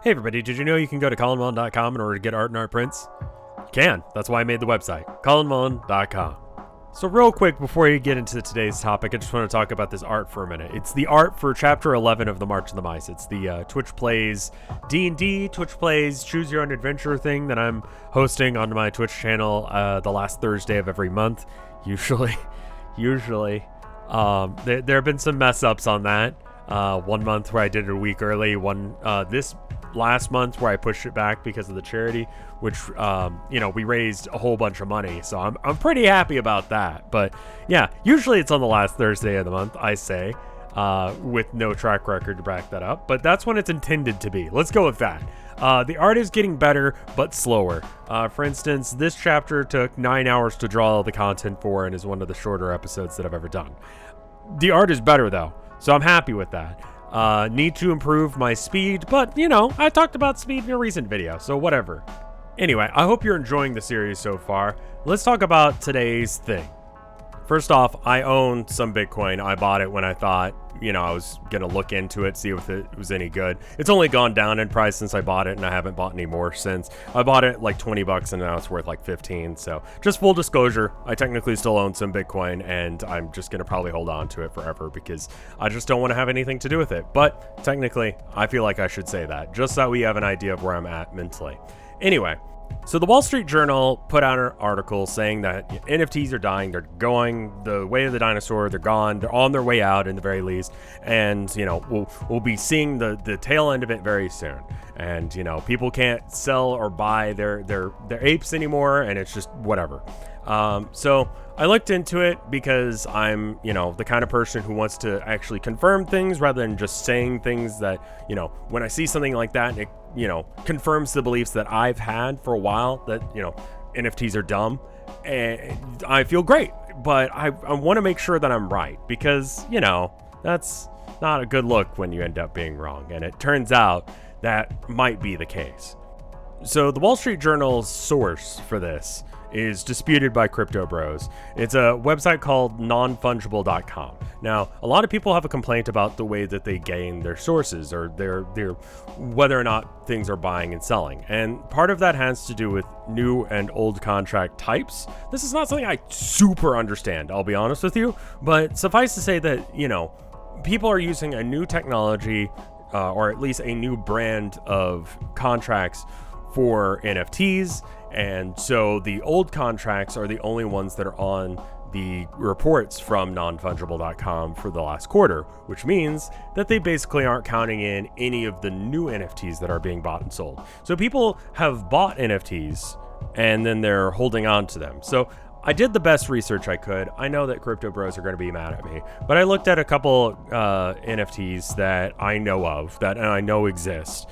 Hey everybody, did you know you can go to colinmullen.com in order to get art and art prints? You can. That's why I made the website, colinmullen.com. So real quick, before you get into today's topic, I just want to talk about this art for a minute. It's the art for Chapter 11 of the March of the Mice. It's the Twitch Plays D&D, Twitch Plays Choose Your Own Adventure thing that I'm hosting on my Twitch channel the last Thursday of every month, usually. There have been some mess-ups on that. 1 month where I did it a week early, this last month where I pushed it back because of the charity, which we raised a whole bunch of money, so I'm pretty happy about that. But yeah, usually it's on the last Thursday of the month, I say, with no track record to back that up, but that's when it's intended to be. Let's go with that. The art is getting better but slower. For instance, this chapter took 9 hours to draw all the content for and is one of the shorter episodes that I've ever done. The art is better though, so I'm happy with that. Need to improve my speed, but I talked about speed in a recent video, so whatever. Anyway, I hope you're enjoying the series so far. Let's talk about today's thing. First off, I own some Bitcoin. I bought it when I thought, I was going to look into it, see if it was any good. It's only gone down in price since I bought it, and I haven't bought any more since. I bought it like $20, and now it's worth like 15. So just full disclosure, I technically still own some Bitcoin, and I'm just going to probably hold on to it forever because I just don't want to have anything to do with it. But technically, I feel like I should say that, just so we have an idea of where I'm at mentally. Anyway, so the Wall Street Journal put out an article saying that NFTs are dying. They're going the way of the dinosaur. They're gone. They're on their way out, in the very least. And we'll be seeing the tail end of it very soon. And people can't sell or buy their apes anymore, and it's just whatever. So I looked into it because I'm the kind of person who wants to actually confirm things rather than just saying things that when I see something like that, it confirms the beliefs that I've had for a while that NFTs are dumb, and I feel great, but I want to make sure that I'm right, because that's not a good look when you end up being wrong, and it turns out that might be the case. So the Wall Street Journal's source for this is disputed by Crypto Bros. It's a website called nonfungible.com. Now, a lot of people have a complaint about the way that they gain their sources, or their whether or not things are buying and selling. And part of that has to do with new and old contract types. This is not something I super understand, I'll be honest with you, but suffice to say that, people are using a new technology, or at least a new brand of contracts for NFTs, and so the old contracts are the only ones that are on the reports from nonfungible.com for the last quarter, which means that they basically aren't counting in any of the new NFTs that are being bought and sold. So people have bought NFTs and then they're holding on to them. So I did the best research I could. I know that Crypto Bros are going to be mad at me, but I looked at a couple NFTs that I know of, that I know exist.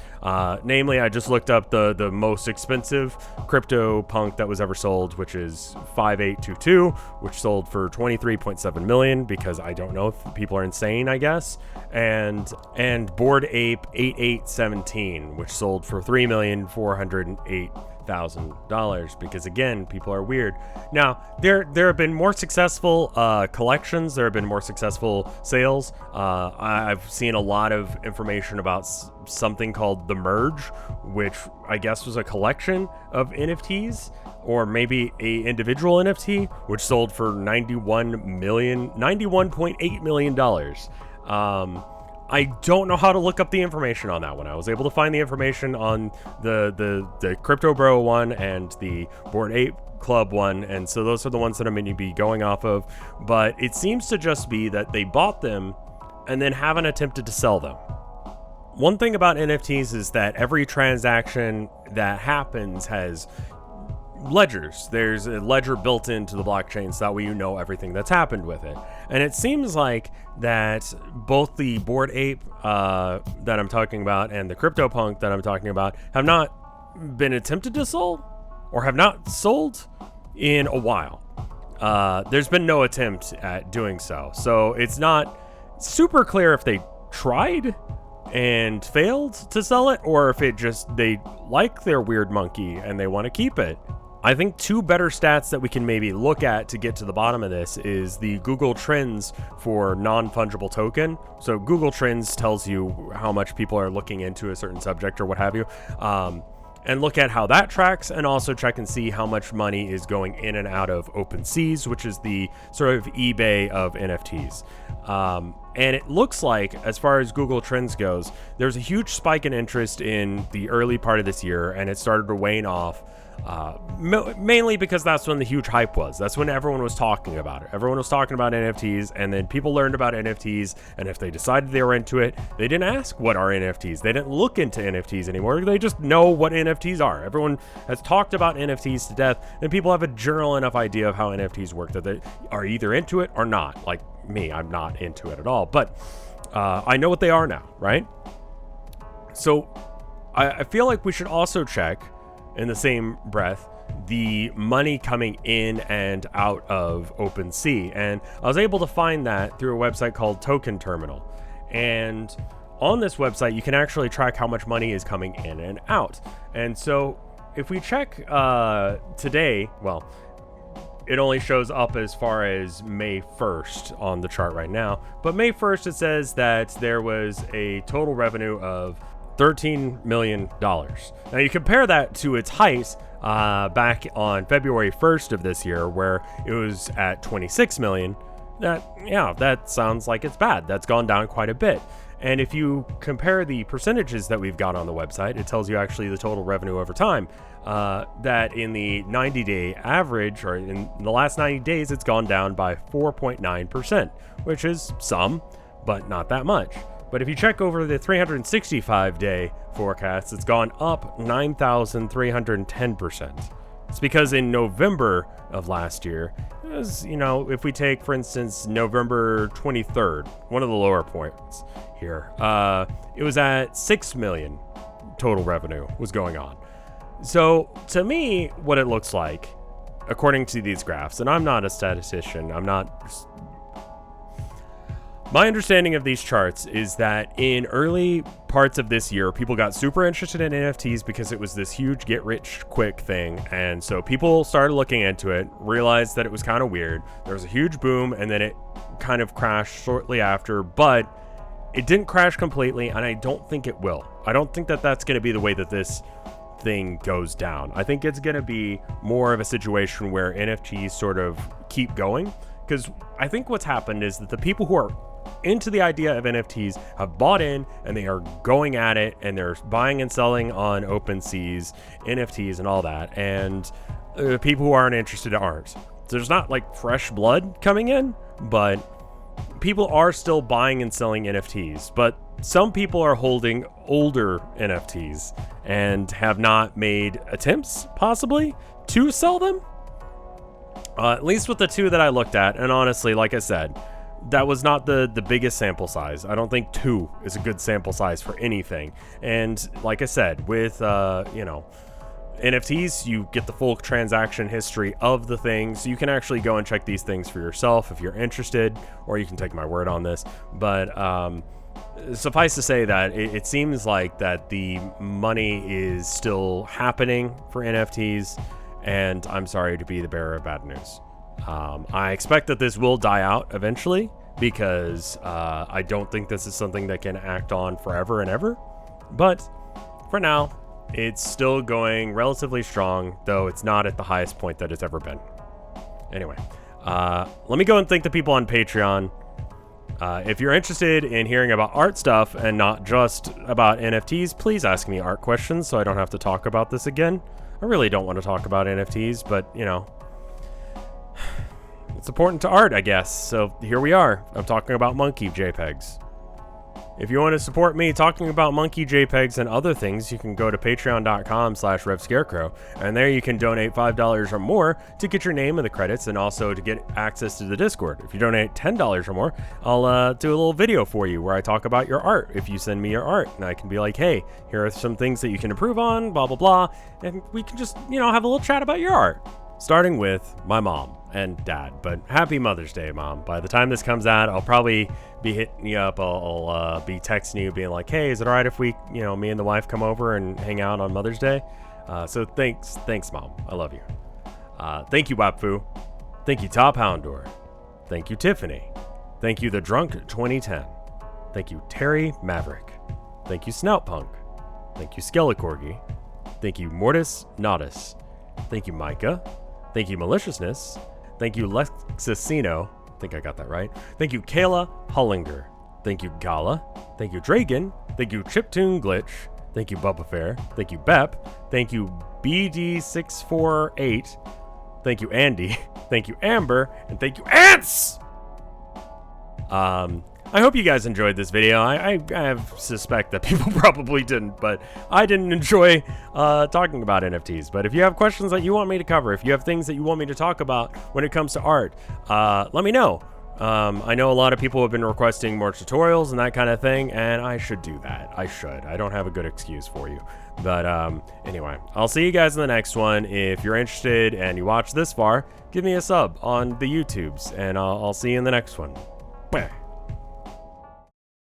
Namely, I just looked up the most expensive crypto punk that was ever sold, which is 5822, which sold for 23.7 million, because I don't know if people are insane, I guess. And Bored Ape 8817, which sold for $3,408,000, because again, people are weird. Now, there have been more successful collections. There have been more successful sales. I've seen a lot of information about something called The Merge, which I guess was a collection of NFTs, or maybe a individual NFT, which sold for $91.8 million. I don't know how to look up the information on that one. I was able to find the information on the Crypto Bro one and the Bored Ape Club one, and so those are the ones that I'm going to be going off of. But it seems to just be that they bought them and then haven't attempted to sell them. One thing about NFTs is that every transaction that happens has ledgers. There's a ledger built into the blockchain, so that way everything that's happened with it. And it seems like that both the Bored Ape that I'm talking about and the CryptoPunk that I'm talking about have not been attempted to sell, or have not sold in a while. There's been no attempt at doing so. So it's not super clear if they tried and failed to sell it, or if it just, they like their weird monkey and they want to keep it. I think two better stats that we can maybe look at to get to the bottom of this is the Google Trends for non-fungible token. So Google Trends tells you how much people are looking into a certain subject or what have you. And look at how that tracks, and also check and see how much money is going in and out of OpenSeas, which is the sort of eBay of NFTs. And it looks like, as far as Google Trends goes, there's a huge spike in interest in the early part of this year, and it started to wane off. Mainly because that's when the huge hype was. That's when everyone was talking about it. Everyone was talking about NFTs, and then people learned about NFTs, and if they decided they were into it, they didn't ask what are NFTs. They didn't look into NFTs anymore. They just know what NFTs are. Everyone has talked about NFTs to death, and people have a general enough idea of how NFTs work that they are either into it or not. Like me, I'm not into it at all, but I know what they are now, right? So I feel like we should also check, in the same breath, the money coming in and out of OpenSea. And I was able to find that through a website called Token Terminal. And on this website, you can actually track how much money is coming in and out. And so if we check today, well, it only shows up as far as May 1st on the chart right now. But May 1st, it says that there was a total revenue of $13 million. Now you compare that to its height back on February 1st of this year, where it was at 26 million. That sounds like it's bad. That's gone down quite a bit. And if you compare the percentages that we've got on the website, it tells you actually the total revenue over time. That in the 90-day average, or in the last 90 days, it's gone down by 4.9%, which is some, but not that much. But if you check over the 365-day forecast, it's gone up 9,310%. It's because in November of last year, it was, if we take, for instance, November 23rd, one of the lower points here, it was at 6 million total revenue was going on. So to me, what it looks like, according to these graphs, and I'm not a statistician, my understanding of these charts is that in early parts of this year, people got super interested in NFTs because it was this huge get-rich-quick thing. And so people started looking into it, realized that it was kind of weird. There was a huge boom, and then it kind of crashed shortly after. But it didn't crash completely, and I don't think it will. I don't think that that's going to be the way that this thing goes down. I think it's going to be more of a situation where NFTs sort of keep going. Because I think what's happened is that the people who are into the idea of NFTs have bought in, and they are going at it, and they're buying and selling on OpenSeas, NFTs and all that, and people who aren't interested aren't. So there's not like fresh blood coming in, but people are still buying and selling NFTs. But some people are holding older NFTs and have not made attempts, possibly, to sell them. At least with the two that I looked at, and honestly, like I said, that was not the biggest sample size. I don't think 2 is a good sample size for anything. And like I said, with NFTs, you get the full transaction history of the thing, so you can actually go and check these things for yourself if you're interested, or you can take my word on this. But suffice to say that it seems like that the money is still happening for NFTs, and I'm sorry to be the bearer of bad news. I expect that this will die out eventually, because I don't think this is something that can act on forever and ever. But for now, it's still going relatively strong, though it's not at the highest point that it's ever been. Anyway, let me go and thank the people on Patreon. If you're interested in hearing about art stuff and not just about NFTs, please ask me art questions so I don't have to talk about this again. I really don't want to talk about NFTs, but it's important to art, I guess. So here we are. I'm talking about monkey JPEGs. If you want to support me talking about monkey JPEGs and other things, you can go to patreon.com/RevScarecrow, and there you can donate $5 or more to get your name in the credits, and also to get access to the Discord. If you donate $10 or more, I'll do a little video for you where I talk about your art. If you send me your art, and I can be like, hey, here are some things that you can improve on, blah, blah, blah, and we can just, have a little chat about your art. Starting with my mom and dad. But happy Mother's Day, Mom. By the time this comes out, I'll probably be hitting you up. I'll be texting you being like, hey, is it all right if we, me and the wife come over and hang out on Mother's Day? So thanks, Mom. I love you. Thank you, Wapfu. Thank you, Top Houndor. Thank you, Tiffany. Thank you, The Drunk 2010. Thank you, Terry Maverick. Thank you, Snoutpunk. Thank you, Skelecorgi. Thank you, Mortis Naudus. Thank you, Micah. Thank you, Maliciousness. Thank you, Lexicino. I think I got that right. Thank you, Kayla Hollinger. Thank you, Gala. Thank you, Dragon. Thank you, Chiptune Glitch. Thank you, Bubba Fair. Thank you, Bep. Thank you, BD648. Thank you, Andy. Thank you, Amber. And thank you, Ants! I hope you guys enjoyed this video. I suspect that people probably didn't, but I didn't enjoy talking about NFTs. But if you have questions that you want me to cover, if you have things that you want me to talk about when it comes to art, let me know. I know a lot of people have been requesting more tutorials and that kind of thing, and I should do that. I should. I don't have a good excuse for you. But anyway, I'll see you guys in the next one. If you're interested and you watch this far, give me a sub on the YouTubes, and I'll see you in the next one. Bye.